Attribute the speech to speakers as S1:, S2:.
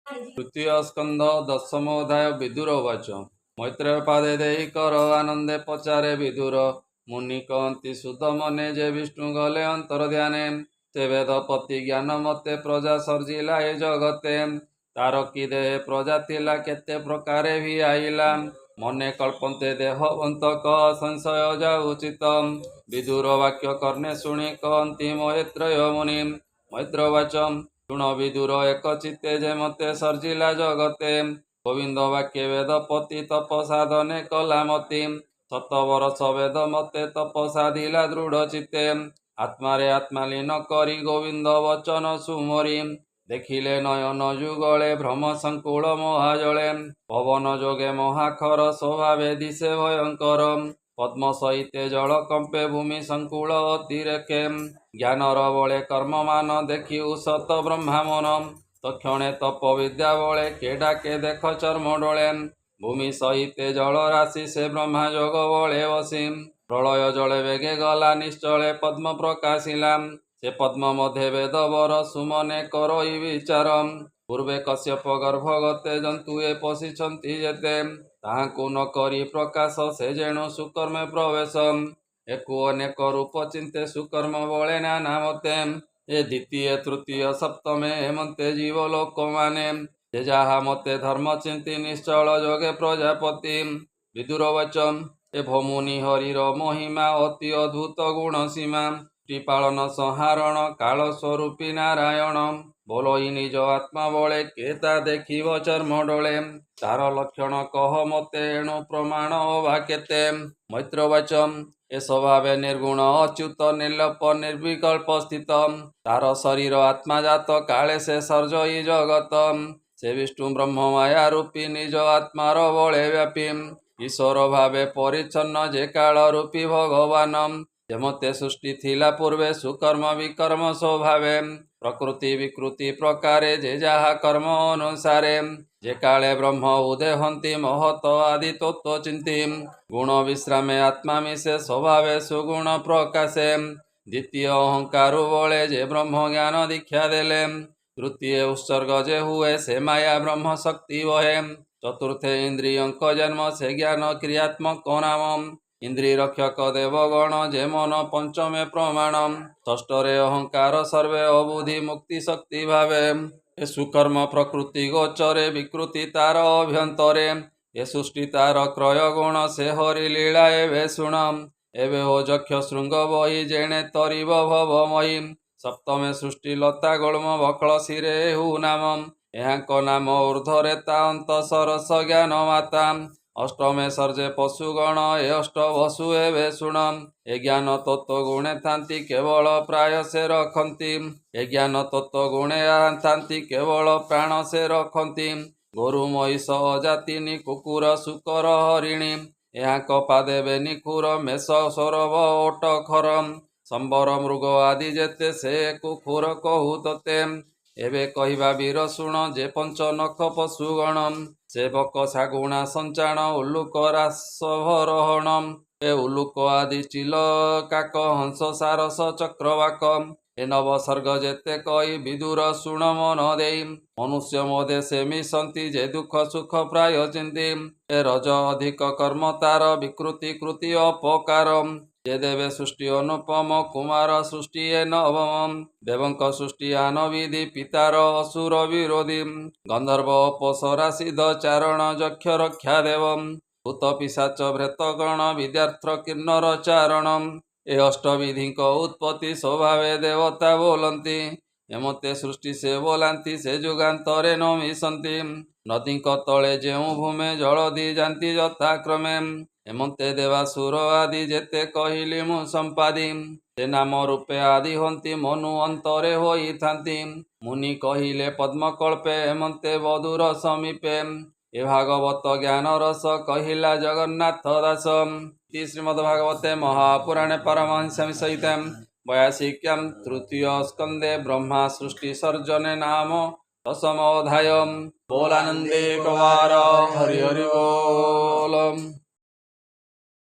S1: तृतीय स्कंध दशमोध्याय विदुर उवाच। मैत्रेय पादे देई कर आनंदे पचारे विदुर। मुनि कहती सुध मने जे विष्णु गले अंतर ध्याने। ते वेदपति ज्ञान मते प्रजा सर्जिला ए जगते। तार कि देह प्रजा थिला केते प्रकारे भी आइला। मने कल्पन्ते देहवंत क संशय जाउचित। विदुर वाक्य कर्णे शुणी कहती मैत्रेय मुनि। मैत्रेय उवाच शुण विदुर एक चित्ते जे मते सर्जिला जगते। गोविंद वाक्य वेदपति तप साधने कला मति। 7 वर्ष वेद मते तप साधिला दृढ़ चित्ते। आत्मारे आत्मालीन करी गोविंद वचन सुमरी। देखिले नयन जुगले भ्रम संकुल महाजले। पवन जोगे महाखर स्वभावे दिशे भयंकर। पद्म सहिते जल कंपे भूमि संकुल अतिरेके। ज्ञानर बले कर्म मान देखि सत ब्रह्मा मन। तक्षणे तप विद्या बले के डाके देख चर्म डोले। भूमि सहिते जल राशि से ब्रह्मा जोग बले बसी। प्रलय जले वेगे गला निश्चले पद्म प्रकाशिला। से पद्म मध्य वेद वर सुमने करई विचार। पूर्वे कश्यप गर्भगते जंतुए पशिछंती जेते। ताहाकु न करी प्रकाश से जेणु सुकर्मे प्रवेश। एकु अनेक रूप चिंते सुकर्म बले नाना मते। ए द्वितीय तृतीय सप्तमे हेमंते जीव लोक माने। जे जाहा मते धर्म चिंती निश्चल जोगे प्रजापति। विदुर वचन ए भमुनि हरिर महिमा अति अद्भुत गुण सीमा। पालन संहारण काल स्वरूपी नारायण। बोलई निज आत्मा बले केता देखिब चर्म डोले। तार लक्षण कह मते एणु प्रमाण अभा केते। मैत्र वचन ए स्वभावे निर्गुण अच्युत निर्लप निर्विकल्प स्थित। तार शरीर आत्मा जात काले से सर्जई जगत। से विष्णु ब्रह्म माया रूपी निज आत्मार बले व्यापी। ईश्वर भावे परिच्छन्न जे काल रूपी भगवान। जेमते सृष्टि थिला पूर्वे सुकर्म विकर्म स्वभावे। प्रकृति विकृति प्रकारे जे जाहा कर्म अनुसारे। जे काले ब्रह्म उदेहंती महत आदि तत्व चिंती। गुण विश्रामे आत्मा मिशे स्वभावे सुगुण प्रकाशे। द्वितीय अहंकार बले जे ब्रह्म ज्ञान दीक्षा देले। तृतीय उत्सर्ग जे हुए से माया ब्रह्म शक्ति वहे। चतुर्थे इंद्रियंक जन्म से ज्ञान क्रियात्मक नाम। इंद्रिय रक्षक देवगण जे मन पंचमे प्रमाण। षष्ठरे अहंकार सर्वे अबुद्धि मुक्ति शक्ति भावे। ए सुकर्म प्रकृति गोचरे विकृति तार अभ्यंतरे। ए सृष्टि तार क्रय गुण से हरि लीला एवे शुण। एवे हो जक्ष शृंग बही जेणे तरिब भवमयी। सप्तमे सृष्टि लता गुल्म बकल शिरे हु नाम। एहांक नाम ऊर्ध्वरे ता अंत सरस ज्ञान माता। अष्टमे सर्जे पशुगण ए अष्ट वसु एवे शुण। ए ज्ञान तत्व गुणे थांती केवल प्राय से रखती। ए ज्ञान तत्व गुणे थांती केवल प्राण से रखती। गोरु महिष अजातिनी कुकुर सुकर हरिणी। यहाँ कपा देवे निखुर मेष सौरभ ओट खरम। संबर मृग आदि जेते से कुकुर कहु तते। एवे कहिबा वीर शुण जे पंच नख पशुगण। से बक शागुणा संचाण उल्लुक रासभरहण। ए उल्लुक आदि चिल काक हंस सारस चक्रवाक। ए नव सर्ग जेते कही विदुर शुण मन देई। मनुष्य मदे से मिशंती जे दुख सुख प्राय चिंती। ए रज अधिक कर्म तार विकृति कृति अपकार। जे देवे सृष्टि अनुपम कुमार सृष्टि ए नवम। देवंक सृष्टि आन विधि पितार असुर विरोधी। गंधर्व अपसरा सिद्ध चारण यक्ष रक्षा देवम। भूत पिशाच भ्रेतगण विद्यार्थ किन्नर चारण। ए अष्टविधि उत्पत्ति स्वभावे देवता बोलती। एमते सृष्टि से बोलांती से जुगांतरे न मिशंती। नदी तले जेउ भूमे जलधि जाती यथाक्रमे। एमते देवासुर आदि जेते कहिली मु संपादी। से नाम रूपे आदि हंती मनु अंतरे होई थांती। मुनि कहिले पद्मकल्पे एमते बधुर समीपे। ए भागवत ज्ञान रस कहिला जगन्नाथ दास। श्रीमद्भागवते महापुराणे परमहंस सहिते 82 तृतीय स्कंदे ब्रह्मा सृष्टि सर्जने नाम दशमोऽध्याय। बोलानंदे कुमार हरि हरि बोल।